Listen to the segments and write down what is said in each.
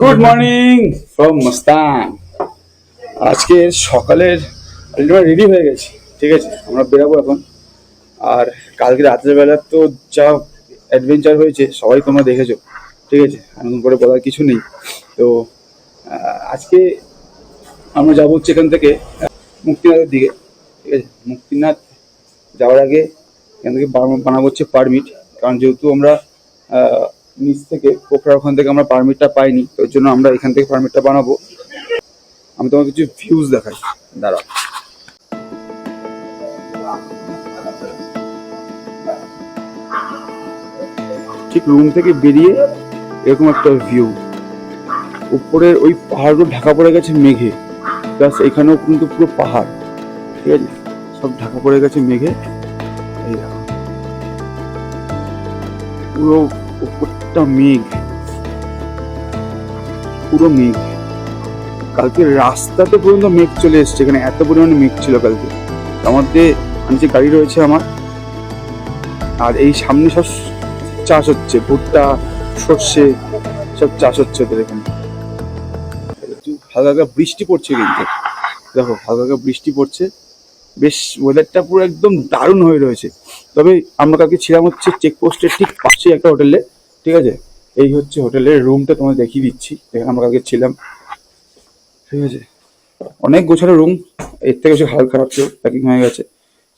Good morning from মস্তান। আজকে সকালের ready হয়ে গেছি, ঠিক আছে, আমরা বেরাবো এখন। আর কালকে রাতের বেলা তো যা অ্যাডভেঞ্চার হয়েছে সবাই তোমরা দেখেছো, ঠিক আছে, এমন করে বলার কিছু নেই। তো আজকে আমরা যাবো হচ্ছে এখান থেকে মুক্তিনাথের দিকে, ঠিক আছে। মুক্তিনাথ যাওয়ার আগে এখান থেকে বানাবো হচ্ছে পারমিট, কারণ যেহেতু আমরা নিচ থেকে পোখরা ওখান থেকে আমরা পারমিটটা পাইনি, তো ওর জন্য আমরা এখান থেকে পারমিটটা বানাবো। আমি তোমার কিছু ভিউজ দেখাই, দাঁড়াও। ঠিক রুম থেকে বেরিয়ে এরকম একটা ভিউ, উপরের ওই পাহাড়গুলো ঢাকা পড়ে গেছে মেঘে, প্লাস এখানেও কিন্তু পুরো পাহাড়, ঠিক আছে, সব ঢাকা পড়ে গেছে মেঘে। এই দেখো পুরো উপরটা মেঘ, পুরো মেঘ। কালকে রাস্তাতে পর্যন্ত মেঘ চলে এসছে, এখানে এত পরিমাণে মেঘ ছিল কালকে। আমাদের নিচে গাড়ি রয়েছে আমার, আর এই সামনে সব চাষ হচ্ছে, ভুট্টা, সর্ষে, সব চাষ হচ্ছে ওদের এখানে। হালকা হালকা বৃষ্টি পড়ছে, কিন্তু দেখো হালকা হালকা বৃষ্টি পড়ছে, বেশ ওয়েদারটা পুরো একদম দারুণ হয়ে রয়েছে। তবে আমরা কালকে ছিলাম হচ্ছে চেকপোস্টের ঠিক পাশে একটা হোটেলে, ঠিক আছে। এই হচ্ছে হোটেলের রুমটা, তোমাদের দেখিয়ে দিচ্ছি, এখানে আমরা কালকে ছিলাম, ঠিক আছে। অনেক গোছানো রুম, এর থেকে বেশি হাল খারাপ ছিল, প্যাকিং হয়ে গেছে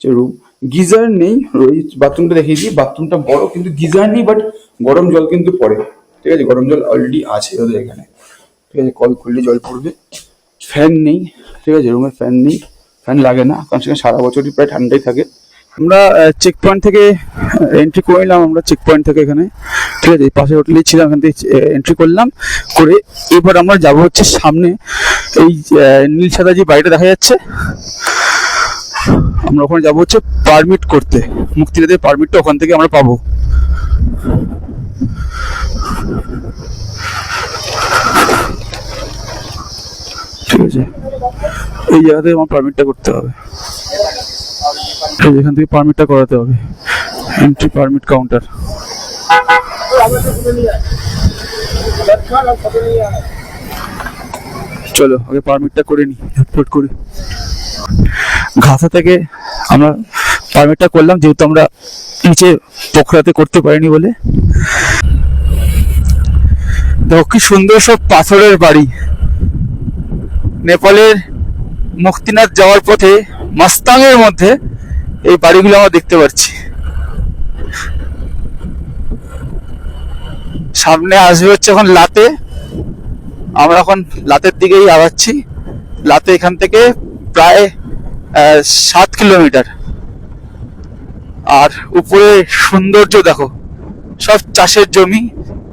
যে রুম। গিজার নেই, ওই বাথরুমটা দেখিয়ে দিই, বাথরুমটা বড় কিন্তু গিজার নেই, বাট গরম জল কিন্তু পড়ে, ঠিক আছে, গরম জল অলরেডি আছে ওদের এখানে, ঠিক আছে, কল খুললে জল পড়বে। ফ্যান নেই, ঠিক আছে, রুমে ফ্যান নেই, ফ্যান লাগে না, কারণ সেখানে সারা বছরই প্রায় ঠান্ডাই থাকে। আমরা চেক পয়েন্ট থেকে এন্ট্রি করে নিলাম, আমরা চেক পয়েন্ট থেকে এখানে, ঠিক আছে, এই পাশে হোটেলেই ছিলাম, এখান থেকে এন্ট্রি করলাম করে এবার আমরা যাব হচ্ছে সামনে এই নীল সাদা যে বাড়িটা দেখা যাচ্ছে, আমরা ওখানে যাবো হচ্ছে পারমিট করতে। মুক্তিনাথের পারমিটটা ওখান থেকে আমরা পাবো। ঠিক আছে, এই জায়গা থেকে আমার পারমিটটা করতে হবে, এখান থেকে পারমিটটা করাতে হবে, এন্ট্রি পারমিট কাউন্টার। চলো আগে পারমিটটা করে নি, ঝটপট করে। ঘাসা থেকে আমরা পারমিটটা করলাম, যেহেতু আমরা নিচে পোখরাতে করতে পারিনি বলে। দেখো কি সুন্দর সব পাথরের বাড়ি। নেপালের মুক্তিনাথ যাওয়ার পথে মাস্তাংয়ের মধ্যে এই বাড়িগুলো আমরা দেখতে পাচ্ছি। সামনে আসবে হচ্ছে এখন লাতে, আমরা এখন লাতের দিকেই আগাচ্ছি। লাতে এখান থেকে প্রায় 7 কিলোমিটার। আর উপরে সৌন্দর্য দেখো, সব চাষের জমি,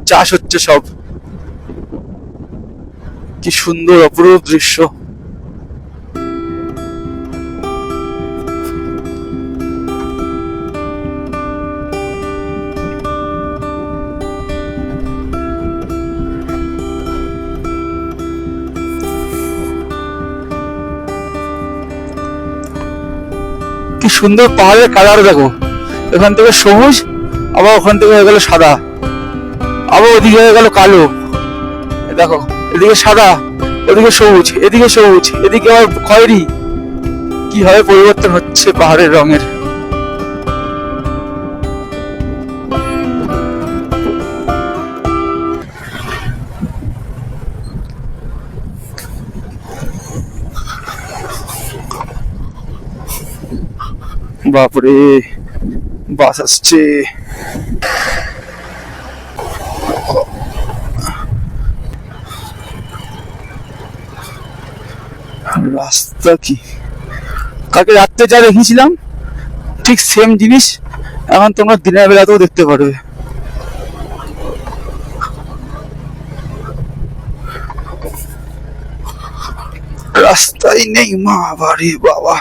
চাষ হচ্ছে সব, কি সুন্দর অপরূপ দৃশ্য। কি সুন্দর পাহাড়ের কালার দেখো, এখান থেকে সবুজ, আবার ওখান থেকে হয়ে গেল সাদা, আবার ওদিকে হয়ে গেল কালো। দেখো এদিকে সাদা, ওদিকে সবুজ, এদিকে সবুজ, এদিকে আবার খয়েরি। কিভাবে পরিবর্তন হচ্ছে পাহাড়ের রঙের। বাপরে, বাস আসছে। রাস্তা কি কালকে রাত্রে যা দেখেছিলাম ঠিক সেম জিনিস এখন তোমরা দিনের বেলাতেও দেখতে পারবে। রাস্তাই নেই মা, বাড়ি বাবা।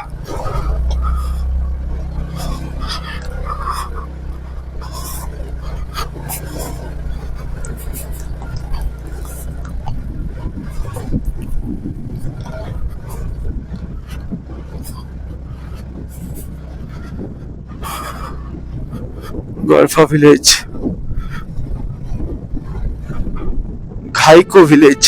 গলফা ভিলেজ, ভাইকো ভিলেজ।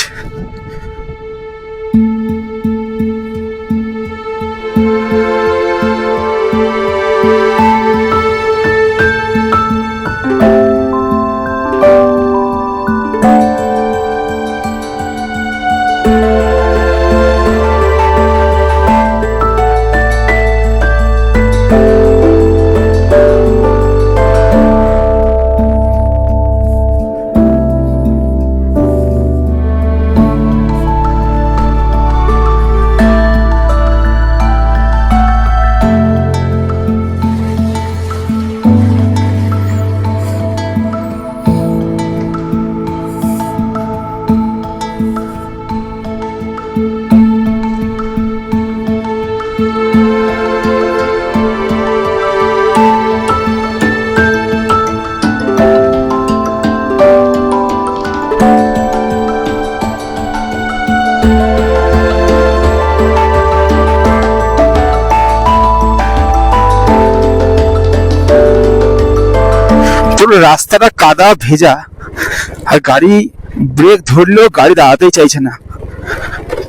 পুরো রাস্তাটা কাদা ভেজা, আর গাড়ি ব্রেক ধরলেও গাড়ি দাঁড়াতেই চাইছে না,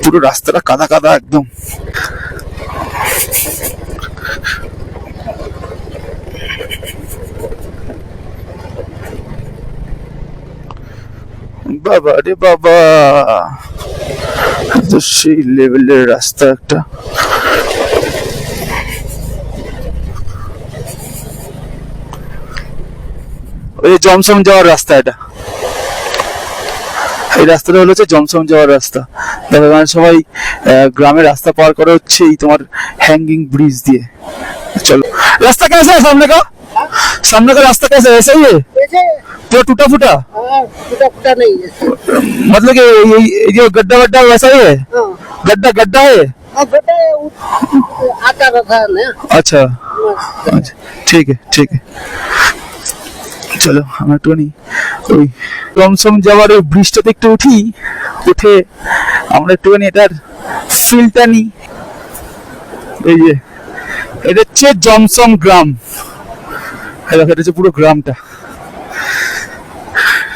পুরো রাস্তাটা কাদা কাদা একদম। বাবা রে বাবা, তো সেই লেভেলের রাস্তা একটা। ওই জমসম যাওয়ার রাস্তা, এটা এই রাস্তাটা হলো জমসম যাওয়ার রাস্তা। দেখো এখানে সবাই গ্রামের রাস্তা পার করে হচ্ছে এই তোমার হ্যাঙ্গিং ব্রিজ দিয়ে। चलो रास्ता कैसा है सामने का? सामने का रास्ता कैसा है? ऐसा ही है पूरा टूटा फूटा? टूटा फूटा नहीं है, मतलब कि ये गड्ढा वड्ढा वैसा ही है? गड्ढा गड्ढा है? गड्ढा आता रहता है ना। अच्छा अच्छा, ठीक है ठीक है। চলো আমরা একটুখানি ওই জমসম যাওয়ার ওই ব্রিজটাতে একটু উঠে আমরা একটুখানি এটার ফিলটা নিই। এই যে এটা হচ্ছে জমসম গ্রাম, এটা হচ্ছে পুরো গ্রামটা,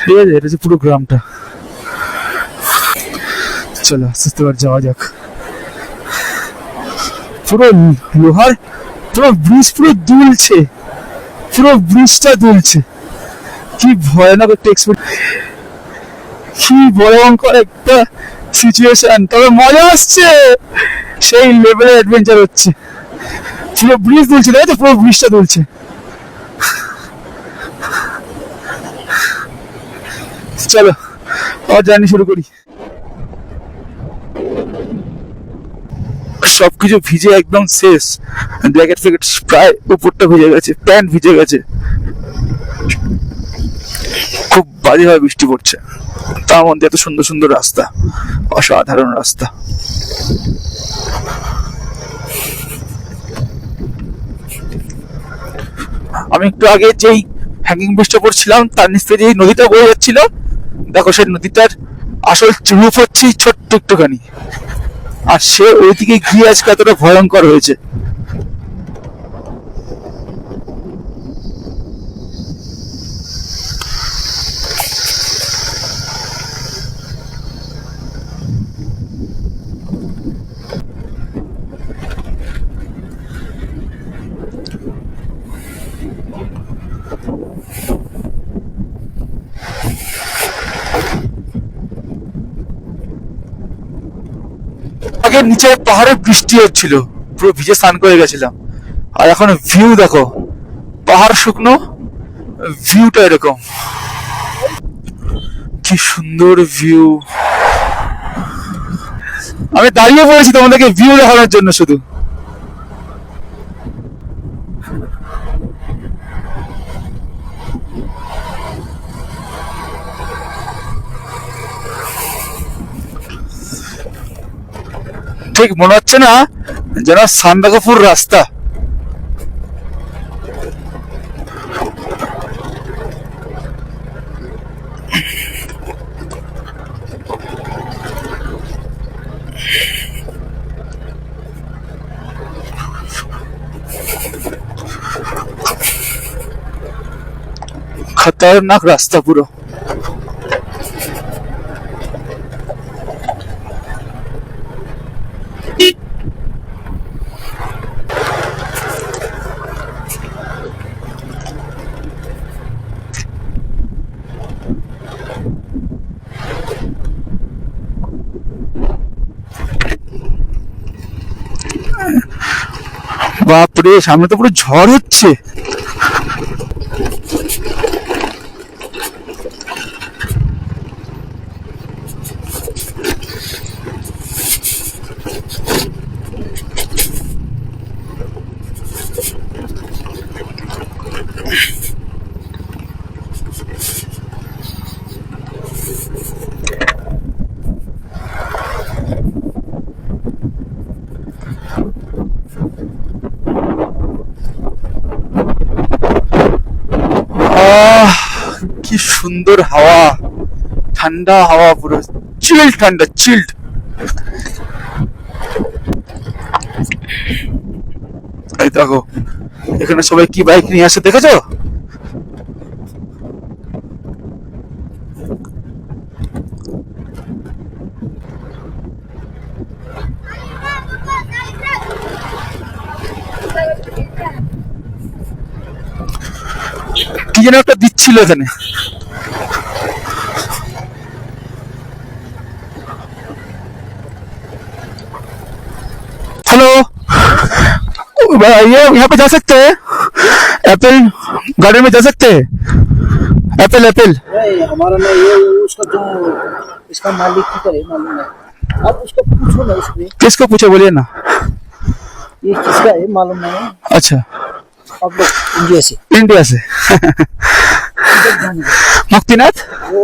ঠিক আছে, এটা হচ্ছে পুরো গ্রামটা। চলো আস্তে আস্তে যাওয়া যাক। পুরো লোহার পুরো ব্রিজ পুরো দুলছে, পুরো ব্রিজটা দুলছে। কি ভয়ানক একটা এক্সপেরিয়েন্স, কি ভয়ঙ্কর একটা সিচুয়েশন, তবে মজা আসছে, সেই লেভেলের অ্যাডভেঞ্চার হচ্ছে। পুরো ব্রিজ দুলছে, তাই তো, পুরো ব্রিজটা দুলছে। চলো আবার জার্নি শুরু করি। সবকিছু ভিজে একদম শেষ, জ্যাকেট ফ্যাকেট প্রায় উপরটা ভিজে গেছে, প্যান্ট ভিজে গেছে, খুব বাজেভাবে বৃষ্টি পড়ছে, তার মধ্যে এত সুন্দর সুন্দর রাস্তা, অসাধারণ রাস্তা। আমি একটু আগে যেই হ্যাঙ্গিং ব্রিজটা পড়ছিলাম তার নিচ থেকে যেই নদীটা বয়ে যাচ্ছিল, দেখো সেই নদীটার আসল রূপ হচ্ছে ছোট্ট একটুখানি, আর সে ওইদিকে গিয়ে আজকে এতটা ভয়ঙ্কর হয়েছে। আগে নিচে পাহাড়ে বৃষ্টি হচ্ছিল, পুরো ভিজে স্নান করে গেছিলাম, আর এখন ভিউ দেখো, পাহাড় শুকনো, ভিউটা এরকম, কি সুন্দর ভিউ। আমি দাঁড়িয়ে পড়েছি তোমাদেরকে ভিউ দেখানোর জন্য শুধু। ঠিক মনে হচ্ছে না যেন সান্দাকফুর রাস্তা। খতরনাক রাস্তা পুরো। বাপরে, সামনে তো পুরো ঝড় হচ্ছে। কি সুন্দর হাওয়া, ঠান্ডা হাওয়া, পুরো চিল্ড ঠান্ডা, চিল্ড। এই দেখো এখানে সবাই কি বাইক নিয়ে আসে দেখেছো? কি যেন একটা দিচ্ছিল এখানে। हेलो, ये यहाँ पे जा सकते हैं? एप्पल गार्डन में जा सकते हैं? एप्पल एप्पल नहीं, हमारा नहीं, ये उसका जो इसका मालिक की करे मालूम है। आप उसको पूछो ना, इसमें किसको पूछे बोलिए ना। ये किसका है मालूम नहीं। अच्छा, आप लोग इंडिया से इंडिया से। किधर जाने का? मुक्तिनाथ। वो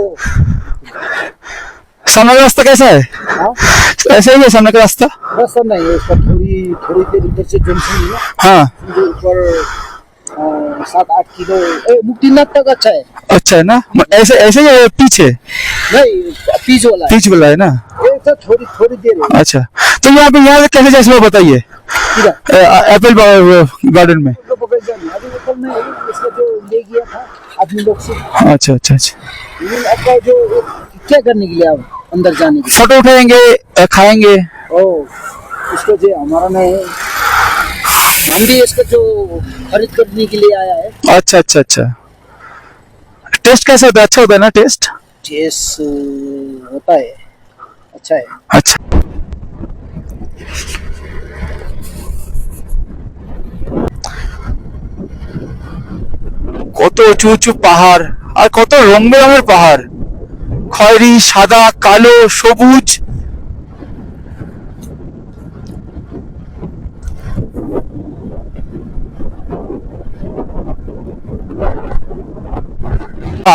सामने का रास्ता कैसा है? हाँ, ऐसा ही है सामने का रास्ता? रास्ता नहीं है उसका, थोड़ी थोड़ी देर इधर से जंक्शन है ना, हाँ, जो ऊपर 7-8 किलो मुक्तिनाथ तक अच्छा है। अच्छा है ना। ऐसे ऐसे ही है पीछे, नहीं, पीछे वाला है, बीच वाला है ना। एक तो थोड़ी थोड़ी देर है। अच्छा, तो यहाँ से कैसे जाए बताइए, किधर एप्पल गार्डन में। तो पकड़ जानी अभी ऊपर में इसका जो ले गया था आदमी लोग से। अच्छा अच्छा अच्छा, लेकिन आपका जो क्या करने के लिए आप अंदर जाने के लिए? फोटो उठाएंगे, खाएंगे। ओ, इसको जो हमारा नहीं, हम भी इसका जो खरीद करने के लिए आया है। अच्छा अच्छा अच्छा, टेस्ट कैसा होता है? अच्छा होता है ना टेस्ट? टेस्ट होता है, अच्छा है। अच्छा, কত উঁচু উঁচু পাহাড়, আর কত রং বেরঙের পাহাড়, খয়েরি, সাদা, কালো, সবুজ।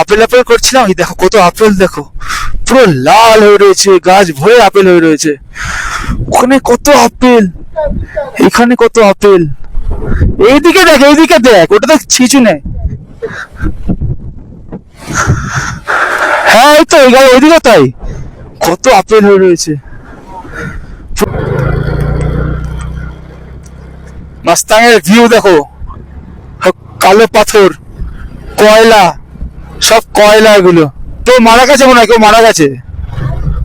আপেল আপেল করছিলাম, এই দেখো কত আপেল, দেখো পুরো লাল হয়ে রয়েছে, গাছ ভরে আপেল হয়ে রয়েছে। ওখানে কত আপেল, এখানে কত আপেল, এইদিকে দেখ, এইদিকে দেখ, ওটা দেখ ছিচু নেই। হ্যাঁ এই তো ওইদিকে তাই, কত আপেল হয়ে রয়েছে। মাস্তাঙের ভিউ দেখো, কালো পাথর, কয়লা, সব কয়লা এগুলো। কেউ মারা গেছে মনে হয়, কেউ মারা গেছে।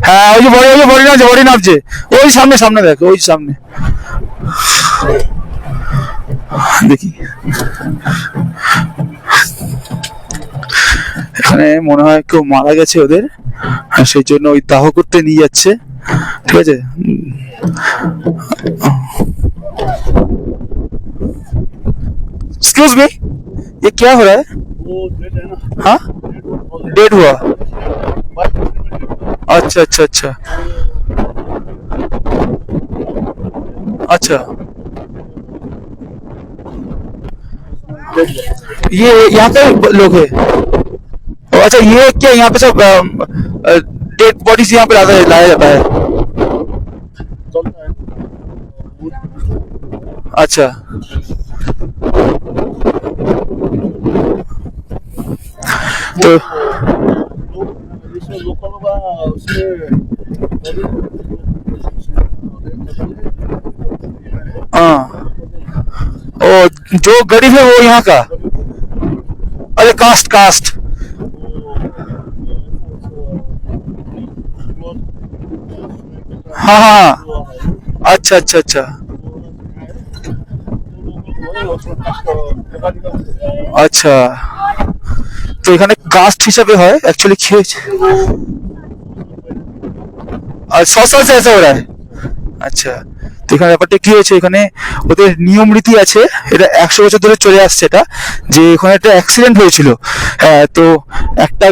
হ্যাঁ ওই যে বড়ি নামছে, ওই সামনে সামনে দেখ, ওই সামনে দেখি। এখানে মনে হয় কেউ মারা গেছে ওদের, সেই জন্য ওই দাহ করতে নিয়ে যাচ্ছে, ঠিক আছে। एक्सक्यूज मी, ये क्या हो रहा है? वो डेड है ना, हाँ, डेड हुआ। बाइक अच्छा अच्छा अच्छा अच्छा, ये यहाँ पे लोग है। अच्छा, ये क्या यहाँ पे सब डेड बॉडीज यहाँ पे लाया जाता है? चलता है। अच्छा, तो इसमें लोकल होगा, उसमें हाँ, ओ जो गरीब है वो यहाँ का, अरे कास्ट कास्ट, हाँ हाँ, अच्छा अच्छा अच्छा अच्छा, তো এখানে কাস্ট হিসাবে হয় एक्चुअली খেয়েছে। और 100 साल से ऐसा हो रहा है। अच्छा, तो এখানে ব্যাপারটা কি হয়েছে, এখানে ওদের নিয়ম রীতি আছে, এটা 100 বছর ধরে চলে আসছে এটা, যে এখানে একটা অ্যাক্সিডেন্ট হয়েছিল। তো একটা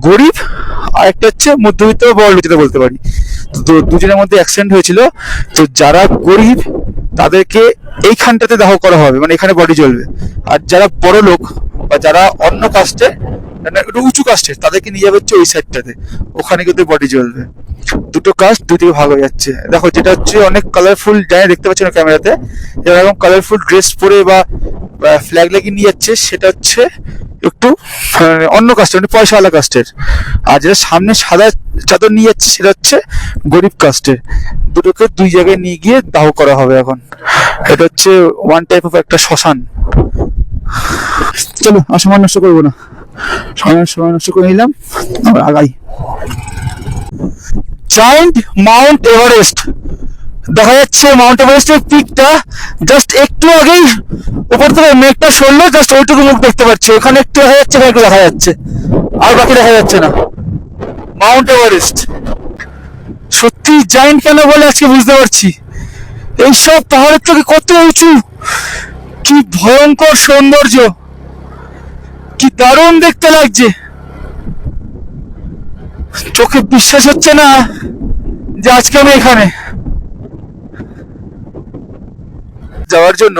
গরিব আর একটা হচ্ছে মধ্যবিত্ত বা বড় যেটা বলতে পারি, তো দুজনের মধ্যে অ্যাক্সিডেন্ট হয়েছিল। তো যারা গরিব তাদেরকে এইখানটাতে দাহ করা হবে, মানে এখানে বডি জ্বলবে। আর যারা বড় লোক বা যারা অন্য কাস্টে, মানে একটু উঁচু কাস্টের, তাদেরকে নিয়ে যাবে হচ্ছে ওই সাইডটাতে, ওখানে কিন্তু বডি জ্বলবে। দুটো কাস্ট দুই দিকে ভাগ হয়ে যাচ্ছে। দেখো যেটা হচ্ছে অনেক কালারফুল, জানি দেখতে পাচ্ছি না ক্যামেরাতে, যেরকম কালারফুল ড্রেস পরে বা ফ্ল্যাগ লাগিয়ে নিয়ে যাচ্ছে, সেটা হচ্ছে একটু অন্য কাস্টের, মানে পয়সাওয়ালা কাস্টের। আর যেটা সামনে সাদা চাদর নিয়ে যাচ্ছে সেটা হচ্ছে গরিব কাস্টের। দুটোকে দুই জায়গায় নিয়ে গিয়ে দাহ করা হবে এখন। এটা হচ্ছে ওয়ান টাইপ অফ একটা শ্মশান। চলো আর সময় নষ্ট করবো না, সময় নষ্ট করে নিলাম, আমরা আগাই। জায়ান্ট মাউন্ট এভারেস্ট দেখা যাচ্ছে, মাউন্ট এভারেস্টের পিকটা জাস্ট একটু আগেই উপর থেকে মেঘটা সরলো, জাস্ট ওইটুকু মুখ দেখতে পাচ্ছি, ওখানে একটু দেখা যাচ্ছে, এখানে একটু দেখা যাচ্ছে, আর বাকি দেখা যাচ্ছে না। মাউন্ট এভারেস্ট সত্যি জায়ান্ট কেন বলে আজকে বুঝতে পারছি। এইসব পাহাড়ের থেকে কত উঁচু, কি ভয়ঙ্কর সৌন্দর্য, কি দারুণ দেখতে লাগছে, চোখে বিশ্বাস হচ্ছে না যে আজকে আমি এখানে। যাওয়ার জন্য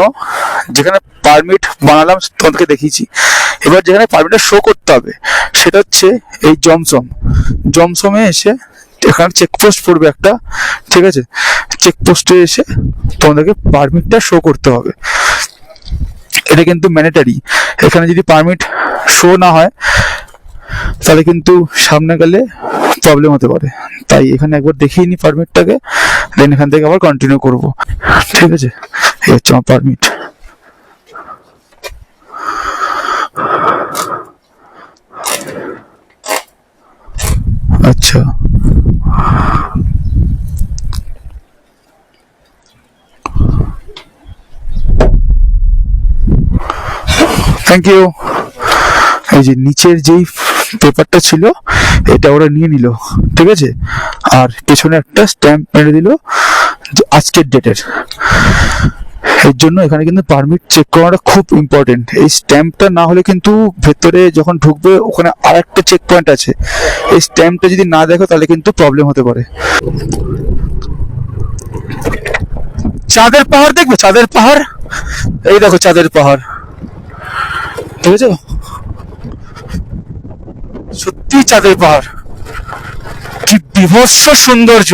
যেখানে পারমিট বানালাম তোমাদেরকে দেখিয়েছি, এবার যেখানে পারমিটটা শো করতে হবে সেটা হচ্ছে এই জমসমে এসে এখানে চেকপোস্ট পড়বে একটা, ঠিক আছে, চেকপোস্টে এসে তোমাদেরকে পারমিটটা শো করতে হবে। এটা কিন্তু ম্যান্ডেটারি, এখানে যদি পারমিট শো না হয় তাহলে কিন্তু সামনে গেলে প্রবলেম হতে পারে। তাই এখানে একবার দেখিয়ে নি পারমিটটাকে, দেন এখান থেকে আবার কন্টিনিউ করব, ঠিক আছে। এই হচ্ছে আমার পারমিট। আচ্ছা, থ্যাংক ইউ। এই যে নিচের যেই পেপারটা ছিল এটা ওরা নিয়ে নিল, ঠিক আছে, আর পেছনে একটা স্ট্যাম্প মেরে দিল আজকের ডেটের। এর জন্য এখানে কিন্তু পারমিট চেক করাটা খুব ইম্পর্টেন্ট। এই স্ট্যাম্পটা না হলে কিন্তু ভেতরে যখন ঢুকবে ওখানে আর একটা চেক পয়েন্ট আছে, এই স্ট্যাম্পটা যদি না দেখো তাহলে কিন্তু প্রবলেম হতে পারে। চাঁদের পাহাড় দেখবে, চাঁদের পাহাড়, এই দেখো চাঁদের পাহাড়, ঠিক আছে, সত্যি চাঁদের পাহাড়, কি বিভৎস সৌন্দর্য।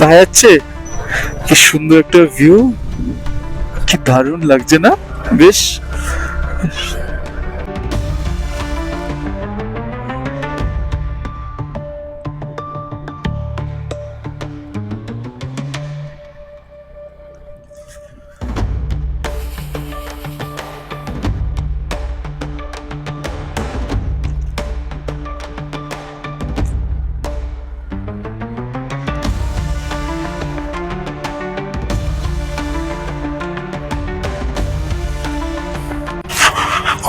দেখা যাচ্ছে কি সুন্দর একটা ভিউ, কি দারুণ লাগছে না বেশ।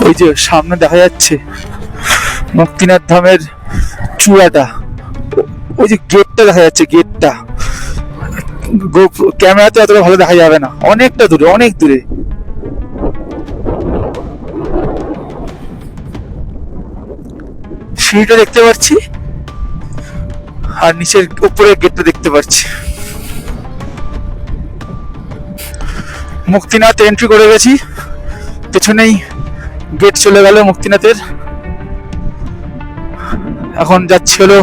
ওই যে সামনে দেখা যাচ্ছে মুক্তিনাথ ধামের চূড়াটা, ওই যে গেটটা দেখা যাচ্ছে, গেটটা ক্যামেরাতে অতটা ভালো দেখা যাবে না, অনেকটা দূরে, অনেক দূরে। সিঁড়িটা দেখতে পাচ্ছি আর নিচের উপরের গেটটা দেখতে পাচ্ছি। মুক্তিনাথ এন্ট্রি করে গেছি, পেছনেই গেট চলে গেল মুক্তিনাথের। এখন যাচ্ছি হলো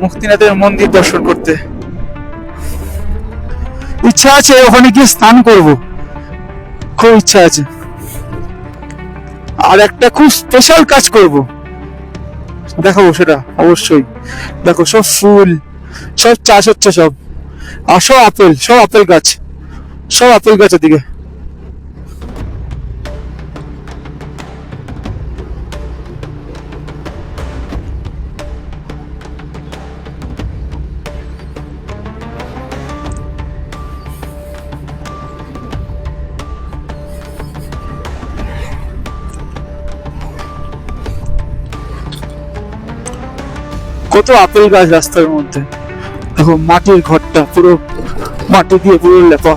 মুক্তিনাথের মন্দির দর্শন করতে। ইচ্ছা আছে ওখানে গিয়ে স্নান করব, খুব ইচ্ছা আছে। আর একটা খুব স্পেশাল কাজ করব, দেখাবো সেটা অবশ্যই। দেখো সব ফুল, সব চাষ হচ্ছে সব, আর সব আপেল, সব আপেল গাছ, সব আপেল গাছ ওদিকে। কত আপেল গাছ রাস্তার মধ্যে, দেখো মাটির ঘরটা পুরো মাটি দিয়ে পুরো লেপা,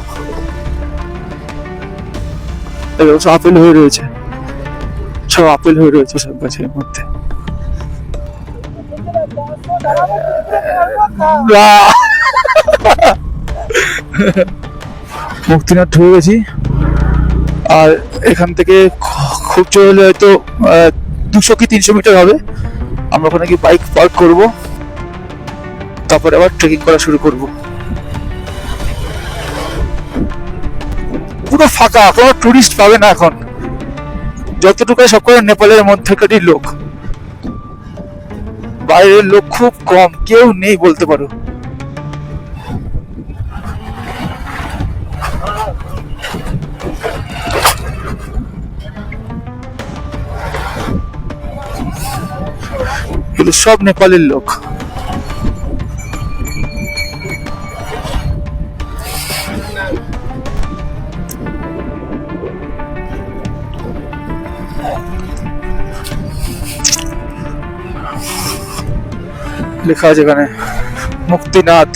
সব আপেল হয়ে রয়েছে, সব আপেল হয়ে রয়েছে সব গাছের মধ্যে। মুক্তিনাথ ঢুকে গেছি, আর এখান থেকে খুব জোর হলে হয়তো 200 কি 300 মিটার হবে। আমরা ওখানে গিয়ে বাইক পার্ক করব, তারপরে আবার ট্রেকিং করা শুরু করব। পুরো ফাঁকা, কোনো টুরিস্ট পাবে না এখন, যতটুকু সব করে নেপালের মধ্যেকারই লোক, বাইরের লোক খুব কম, কেউ নেই বলতে পারো। এগুলো সব নেপালের লোক। লেখা আছে এখানে মুক্তিনাথ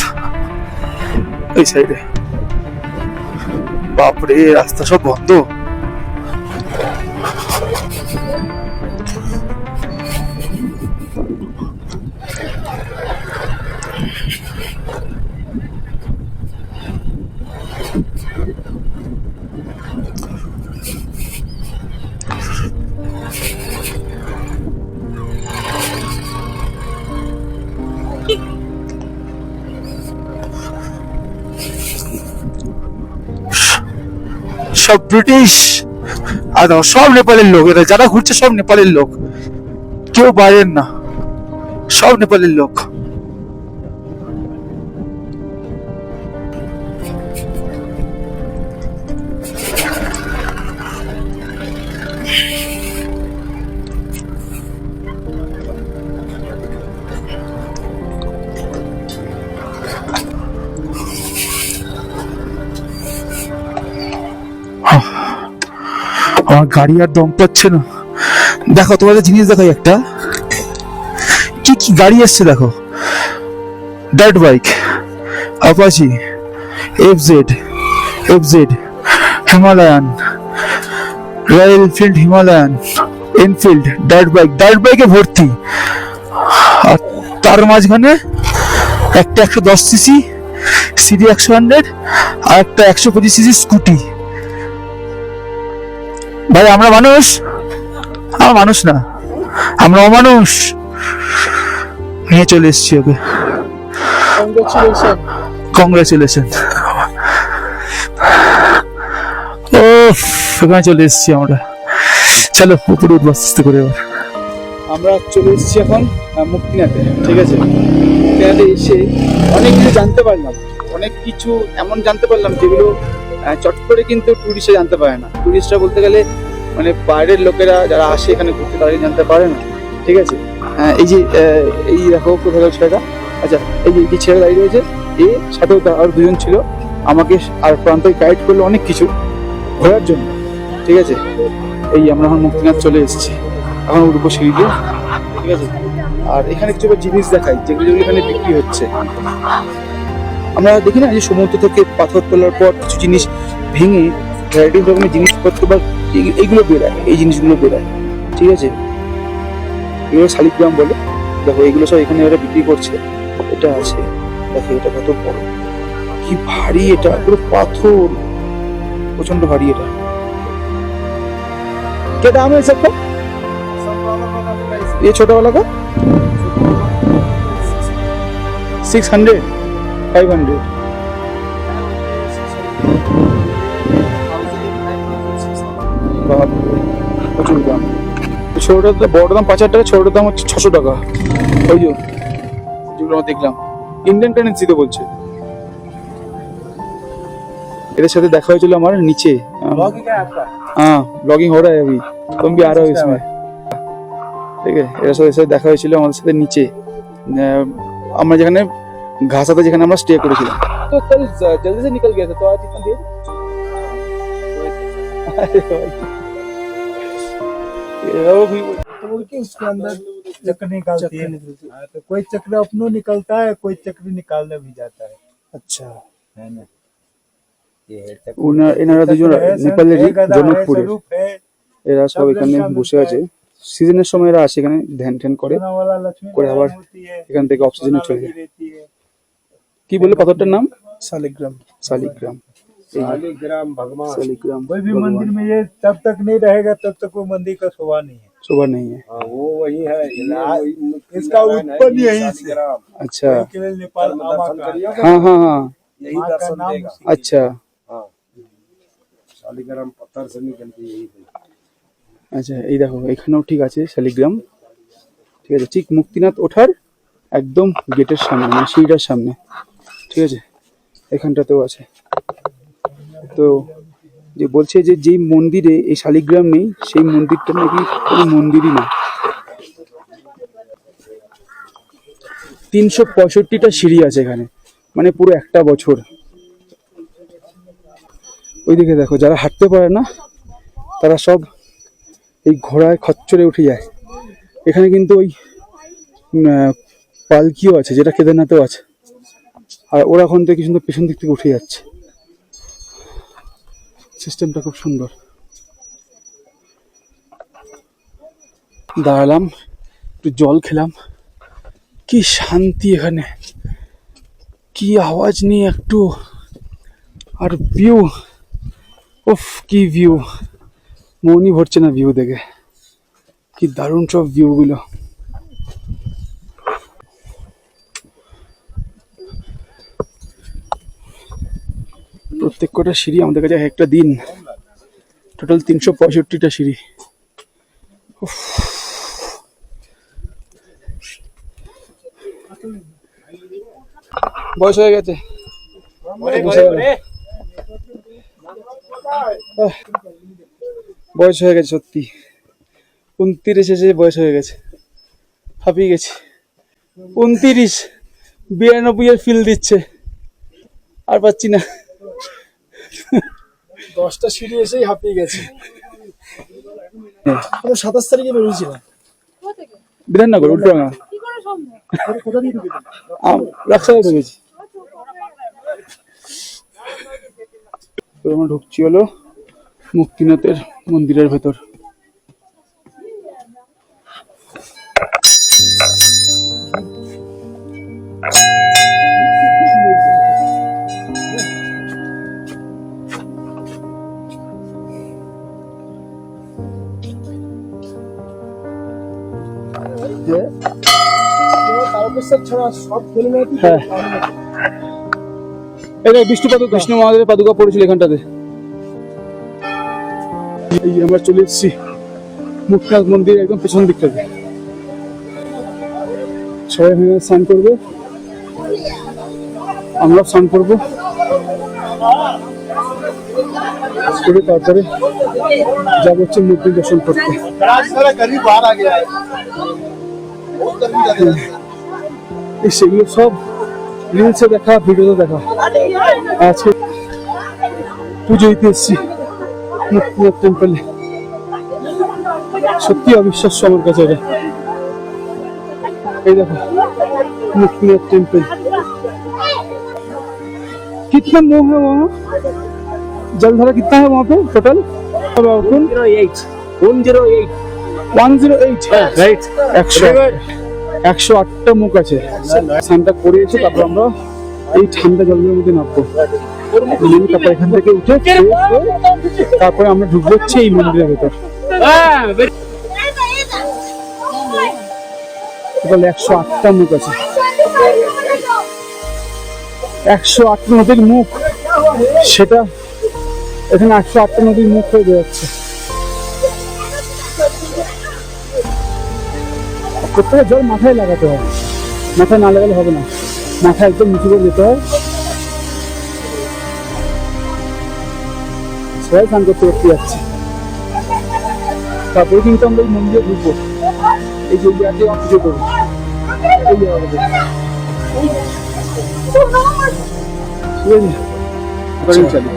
এই সাইডে। বাপরে, রাস্তা সব বন্ধ। সব ব্রিটিশ, আর সব নেপালের লোক, এরা যারা ঘুরছে সব নেপালের লোক, কেউ বাইরের না, সব নেপালের লোক। আমার গাড়ি আর দম পাচ্ছে না। দেখো তোমাদের জিনিস দেখাই একটা, কি কি গাড়ি এসছে দেখো। Dirt bike, Apache, FZ, Himalayan, Royal Enfield, Himalayan, Enfield, dirt বাইকে ভর্তি। আর তার মাঝখানে একটা 110 সিসি সিডি 100 আর একটা 125 সিসি স্কুটি। ভাই আমরা মানুষ, আমরা মানুষ না, আমরা অমানুষ। নিয়ে চলে এসছি ওকে, কংগ্রেচুলেশন। ও সেখানে চলে এসছি আমরা, চলো উপরে উঠবো আস্তে করে। এবার আমরা চলে এসছি এখন মুক্তিনাথে, ঠিক আছে। মুক্তিনাথে এসে অনেক কিছু জানতে পারলাম, অনেক কিছু এমন জানতে পারলাম যেগুলো চট করে কিন্তু টুরিস্টরা জানতে পারে না। টুরিস্টরা বলতে গেলে মানে বাইরের লোকেরা যারা আসে এখানে ঘুরতে, তারা জানতে পারে না, ঠিক আছে। এই যে এই দেখো কোথাও ছেলেটা, আচ্ছা এই যে ছেলে দাঁড়িয়ে রয়েছে, এ সাথেও আর দুজন ছিল, আমাকে আর প্রান্তে গাইড করলো অনেক কিছু ঘোরার জন্য, ঠিক আছে। এই আমরা এখন মুক্তিনাথ চলে এসেছি, এখন উঠবো সিঁড়ি দিয়ে, ঠিক আছে। আর এখানে কিছু জিনিস দেখাই যেগুলো এখানে বিক্রি হচ্ছে। আমরা দেখি না যে সমুদ্র থেকে পাথর তোলার পর কিছু জিনিস ভেঙে ভ্যারাইটি রকমের জিনিসপত্র বা এইগুলো বেরোয়, এই জিনিসগুলো বেরোয়, ঠিক আছে। এগুলো শালিগ্রাম বলে। দেখো এগুলো সব এখানে ওরা বিক্রি করছে। এটা আছে, দেখো এটা কত বড়, কি ভারী, এটা পুরো পাথর, প্রচন্ড ভারী। এটা क्या दाम है सबका? ये छोटा वाला का 600, 500, বাপরে, প্রচুর দাম। ছোটোটার বড় দাম 5,000 টাকা, ছোটোটার দাম হচ্ছে 600 টাকা। ওই যে যেগুলো আমরা দেখলাম ইন্ডিয়ান কারেন্সিতে বলছে। এদের সাথে দেখা হয়েছিল আমার নিচে। हाँ ब्लॉगिंग हो रहा है अभी, तुम भी आ रहे हो इसमें, ठीक है। এর সাথে দেখা হয়েছিল আমাদের সাথে নিচে, আমরা যেখানে ঘাসাতে যেখানে আমরা স্টে করেছিলাম। তো कल जल्दी से निकल गया था, तो आज इतना देर। अरे भाई ये वो भी तोड़ के उसके अंदर चक्र निकालती है। हाँ, तो कोई चक्र अपनों निकलता है, कोई चक्र निकालने भी जाता है। अच्छा है ना, ये है चक्र। এনারা দুজন चक्र है, নেপালেরই, है, गधा है, জনকপুরের। स्वरूप है, এরা সব এখানে বসে আছে, সিজনের সময় এরা আসে এখানে ধ্যান ধ্যান করে, सोना वाला लक्ष्मी করে আবার नारायण होती है, এখান থেকে অক্সিজেনে सोना চলে लगी যায়। रहती है। কি বলে পাথরটার নাম? शालिग्राम। শালিগ্রাম। शालिग्राम भगवान। শালিগ্রাম कोई भी मंदिर में ये तब तक नहीं रहेगा तब तक वो मंदिर का शोभा नहीं है। शोभा नहीं है। वो वही है, इसका उत्पन्न यही से। अच्छा केवल नेपाल आमा का हाँ हाँ हाँ यही दर्शन देगा। अच्छा शालिग्राम पत्थर से निकलती है यही। আচ্ছা এই দেখো এখানেও ঠিক আছে শালিগ্রাম, ঠিক আছে, ঠিক মুক্তিনাথ ওঠার একদম গেটের সামনে, মানে সিঁড়িটার সামনে, ঠিক আছে, এখানটাতেও আছে। তো যে বলছে যে যেই মন্দিরে এই শালিগ্রাম নেই সেই মন্দিরটা নাকি কোনো মন্দিরই না। 365টা সিঁড়ি আছে এখানে, মানে পুরো একটা বছর। ওইদিকে দেখো যারা হাঁটতে পারে না তারা সব এই ঘোড়ায় খচ্চরে উঠে যায়। এখানে কিন্তু ওই পালকিও আছে, যেটা কেদারনাথেও আছে, আর ওরা এখন থেকে সুন্দর পেছন দিক থেকে উঠে যাচ্ছে। সিস্টেমটা খুব সুন্দর। দাঁড়ালাম, একটু জল খেলাম, কি শান্তি এখানে, কি আওয়াজ নেই একটু, আর ভিউ, উফ কি ভিউ, মনই ভরছে না ভিউ দেখে, কি দারুণ সব ভিউ গুলো। প্রত্যেক কটা সিঁড়ি আমাদের কাছে একটা দিন, টোটাল 365টা সিঁড়ি। উফ। বয়স হয়ে গেছে, বয়স হয়ে গেছে সত্যি, 29 এসে বয়স হয়ে গেছে, হাঁপিয়ে গেছি। 29, 92 এর ফিল দিচ্ছে, আর পাচ্ছি না। 10টা সিঁড়ি এসেই হাঁপিয়ে গেছে। 27 তারিখে বেরিয়েছিলাম বিধাননগর উল্টোডাঙ্গা, রাক্সায় ঢুকেছি। তো আমরা ঢুকছি হলো মুক্তিনাথের মন্দিরের ভেতর। হ্যাঁ এটা বিষ্ণু পাদুকা, বিষ্ণু মহাদেবের পাদুকা পড়েছিল এখানটাতে। এই আমরা চলে এসেছি মুক্তিনাথ মন্দির একদম পেছন দিকটাতে। সবাই মিলে স্নান করবে, আমরা স্নান করবো, করে তারপরে যাবো হচ্ছে মন্দির দর্শন করতে। সেগুলো সব রিলসে দেখা, ভিডিওতে দেখা। আজকে পুজো দিতে এসেছি মুক্তিনাথ টেম্পলে, সত্যি অবিশ্বাস্য আমার কাছে এটা। এই দেখো मुक्तिनाथ टेम्पल। कितना लोग है वहाँ? जलधारा कितना है वहाँ पे टोटल? 108 রাইট। 108টা মুখ আছে। স্নানটা করে এসে তারপর আমরা এই ঠান্ডা জলের মধ্যে নামবো। তারপর এখান থেকে উঠে তারপরে আমরা ঢুকবো হচ্ছে এই মন্দিরের ভেতর। টোটাল 108টা মুখ আছে। 108 নদীর মুখ, সেটা এখানে 108টা নদীর মুখ হয়ে যাচ্ছে। প্রত্যেকটা জল মাথায় লাগাতে হবে, মাথায় না লাগালে হবে না, মাথা একদম নিচু করে যেতে হয়। সবাই স্নান করতে করতে যাচ্ছে, তারপরে কিন্তু আমরা এই মন্দিরে ঢুকবো, এই যে জায়গাতে আমরা পুজো করবো, এই জায়গাটাতে, ঠিক আছে? এবারে চলি।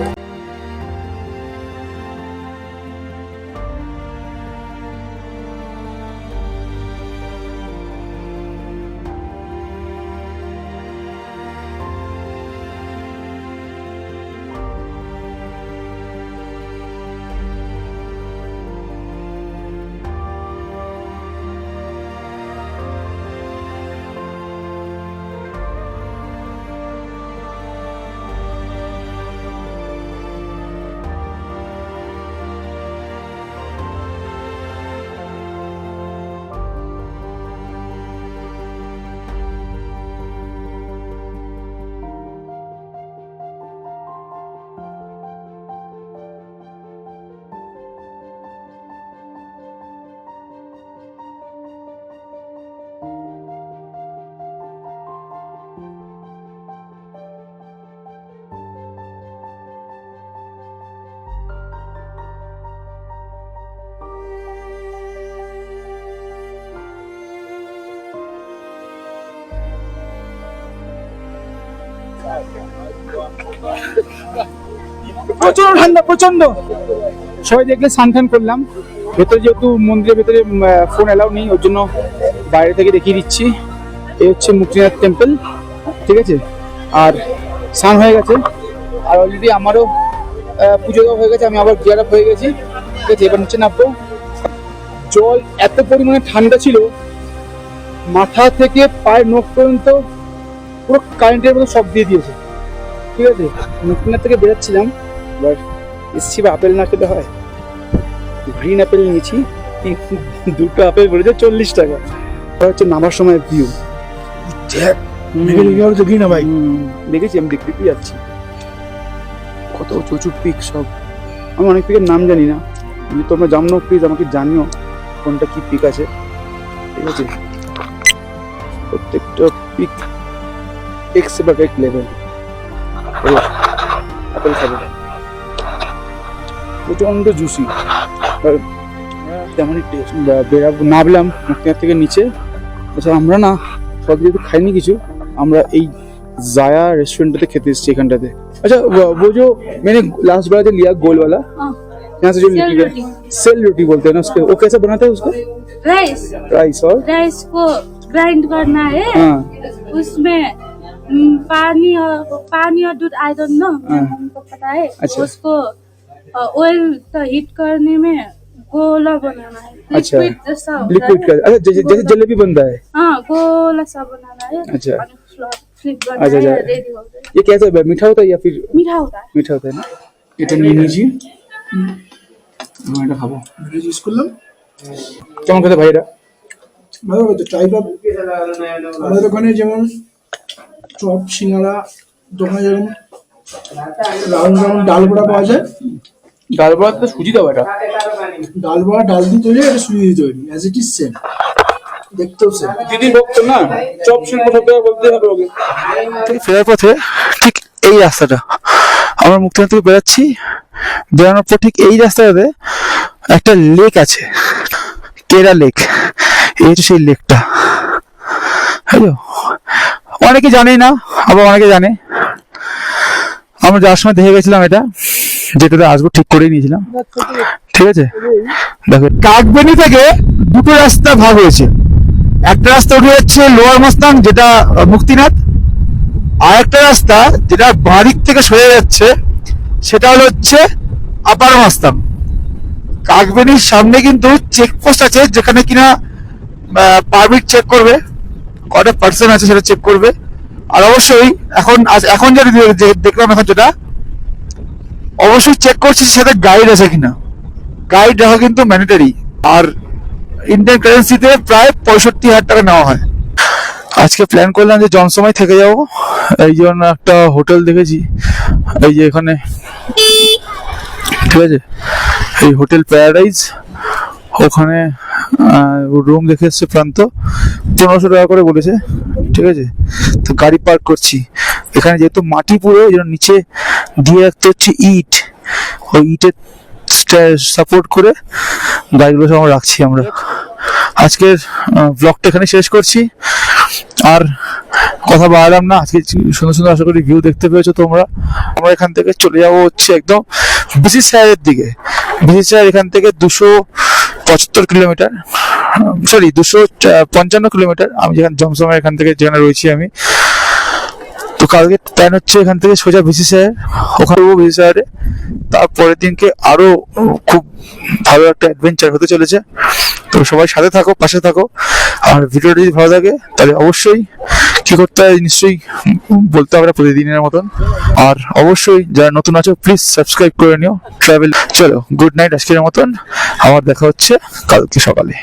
প্রচন্ড ঠান্ডা, প্রচন্ড। সবাই দেখলে স্নান টান করলাম। ভেতরে যেহেতু মন্দিরের ভেতরে ফোন অ্যালাউ নেই, ওর জন্য বাইরে থেকে দেখিয়ে দিচ্ছি। এই হচ্ছে মুক্তিনাথ টেম্পল, ঠিক আছে? আর স্নান হয়ে গেছে, আর অলরেডি আমারও পুজো দেওয়া হয়ে গেছে, আমি আবার গিয়ার আপ হয়ে গেছি, ঠিক আছে? এবার নিচে নামবো। জল এত পরিমাণে ঠান্ডা ছিল, মাথা থেকে পায়ের নখ পর্যন্ত পুরো কারেন্টের মতো সব দিয়ে দিয়েছে, ঠিক আছে? মুক্তিনাথ থেকে বেরোচ্ছিলাম, এবার এসছি, বা আপেল না খেতে হয়, গ্রিন আপেল নিয়েছি, দুটো আপেল পড়েছে 40 টাকা। হচ্ছে নামার সময় ভিউ গ্রিন ভাই, দেখেছি, আমি দেখতে যাচ্ছি কত উঁচু পিক সব। আমি অনেক পিকের নাম জানি না, যদি তোমরা জানো প্লিজ আমাকে জানিও কোনটা কি পিক আছে, ঠিক আছে? প্রত্যেকটা পিক এক্সেবারেট লেভেল। আপেল খাবে, প্রচন্ড জুসি, তেমনই টেস্ট। নামলাম মুক্তিনাথ থেকে নিচে। আচ্ছা, আমরা না সব যেহেতু খাইনি কিছু, আমরা এই जाया रेस्टोरेंट खेते एसेছি এখানটাতে। अच्छा वो जो मैंने लास्ट बार जो लिया गोल वाला, यहाँ से जो लिट्टी सेल रोटी बोलते हैं ना उसके, वो कैसे बनाता है उसको? राइस को ग्राइंड करना है, उसमें पानी और दूध, आई डोंट नो, हमको पता है। अच्छा। उसको ऑयल हीट करने में गोला बनाना है, अच्छा, लिक्विड का। अच्छा, जैसे जलेबी बनता है, हाँ, गोला सा बनाना है। अच्छा, अच्छा, ये कैसा है? मीठा होता है या फिर मीठा होता है? मीठा होता है ना। এটা নিয়ে নিয়েছি, এটা খাবো। ইউজ করলাম, কেমন খেতে ভাই এটা? ভালো হতো। টাইপ অফ আমাদের ওখানে যেমন চপ সিঙ্গারা দোকানে যেমন রাউন্ড রাউন্ড ডাল বড়া পাওয়া যায়, ডাল বড়া তো সুজি দাও, এটা ডাল বড়া ডাল দিয়ে তৈরি, এটা সুজি দিয়ে তৈরি, অ্যাজ ইট ইজ সেম, দেখতেও সেম। দিদি বলতো না চপ শিল্প সত্যি বলতে হবে ওকে। ফেরার পথে ঠিক এই রাস্তাটা, আমরা মুক্তিনাথ থেকে বেরোচ্ছি, বেরোনোর পর ঠিক এই রাস্তাটাতে একটা লেক আছে, কেরা লেক। এই হচ্ছে সেই লেকটা, হ্যালো। অনেকে জানে না, আবার অনেকে জানে। আমরা যাওয়ার সময় দেখে গেছিলাম এটা, যেটাতে আসবো ঠিক করেই নিয়েছিলাম, ঠিক আছে? দেখো, কাকবেনি থেকে দুটো রাস্তা ভাগ হয়েছে। একটা রাস্তা উঠে যাচ্ছে লোয়ার মাস্তাং, যেটা মুক্তিনাথ, আর একটা রাস্তা যেটা বাঁদিক থেকে সরে যাচ্ছে, সেটা হচ্ছে আপার মাস্তাং। কাকবেনির সামনে কিন্তু চেকপোস্ট আছে, যেখানে কিনা পারমিট চেক করবে, কটা পার্সন আছে সেটা চেক করবে। আর অবশ্যই এখন যেটা দেখলাম, এখন যেটা অবশ্যই চেক করছি সাথে গাইড আছে কিনা। গাইড রাখা কিন্তু ম্যান্ডেটরি। আর ইন্ডিয়ান কারেন্সিতে প্রায় 65,000 টাকা নেওয়া হয়। আজকে প্ল্যান করলাম যে জনসময় থেকে যাবো, এই জন্য একটা হোটেল দেখেছি, এই যে এখানে, ঠিক আছে, এই হোটেল প্যারাডাইজ, ওখানে রুম দেখে এসছে প্রান্ত, 1500 টাকা করে বলেছে, ঠিক আছে। তো গাড়ি পার্ক করছি এখানে, যেহেতু মাটি পুরো এই জন্য নিচে দিয়ে রাখতে হচ্ছে ইট, ওই ইটের সাপোর্ট করে গাড়িগুলো সব রাখছি আমরা। আজকের ব্লগটা এখানে শেষ করছি, আর কথা বাড়ালাম না। আজকে সুন্দর সুন্দর আশা করি ভিউ দেখতে পেয়েছো তোমরা। আমরা এখান থেকে চলে যাবো হচ্ছে একদম বিসি স্যারের দিকে। বিসি স্যার এখান থেকে 275 কিলোমিটার, সরি 255 কিলোমিটার। আমি যেখানে জমজমের এখান থেকে যেখানে রয়েছি আমি, তো কালকে প্ল্যান হচ্ছে এখান থেকে সোজা বিসি স্যার, ওখানে বিসি স্যারে। তারপরের দিনকে আরো খুব ভালো একটা অ্যাডভেঞ্চার হতে চলেছে। তো সবাই সাথে থাকো, পাশে থাকো। আর ভিডিওটা যদি ভালো লাগে তাহলে অবশ্যই কি করতে হয় নিশ্চয়ই বলতে হবে প্রতিদিনের মতন। আর অবশ্যই যারা নতুন আছো প্লিজ সাবস্ক্রাইব করে নিও ট্রাভেল। চলো, গুড নাইট আজকের মতন, আবার দেখা হচ্ছে কালকে সকালে।